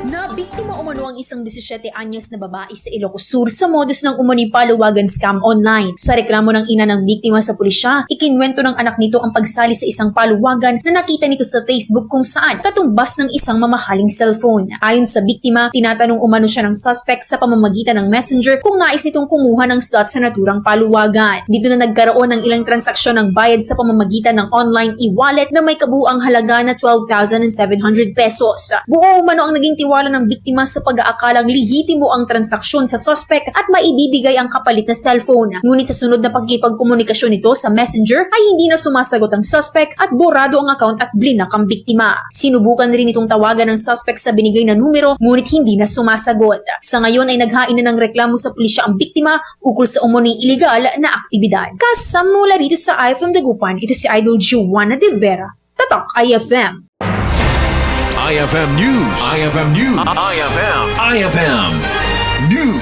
Nabiktima umano ang isang 17 anyos na babae sa Ilocos Sur sa modus ng Umano'y Paluwagan scam online. Sa reklamo ng ina ng biktima sa pulisya, ikinwento ng anak nito ang pagsali sa isang paluwagan na nakita nito sa Facebook kung saan katumbas ng isang mamahaling cellphone. Ayon sa biktima, tinatanong umano siya ng suspek sa pamamagitan ng messenger kung nais nitong kumuha ng slot sa naturang paluwagan. Dito na nagkaroon ng ilang transaksyon ng bayad sa pamamagitan ng online e-wallet na may kabuuang halaga na 12,700 pesos. Buo umano ang naging tiwala ng biktima sa pag-aakalang lehitimo ang transaksyon sa suspek at maibibigay ang kapalit na cellphone. Ngunit sa sunod na pakikipagkomunikasyon nito sa messenger ay hindi na sumasagot ang suspek at borado ang account at blinak ang biktima. Sinubukan rin itong tawagan ng suspek sa binigay na numero ngunit hindi na sumasagot. Sa ngayon ay naghain na ng reklamo sa pulisya ang biktima ukol sa umano'y iligal na aktibidad. Kasamula rito sa IFM Dagupan, ito si Idol Juana de Vera. Tatak IFM. IFM News. IFM News. IFM News.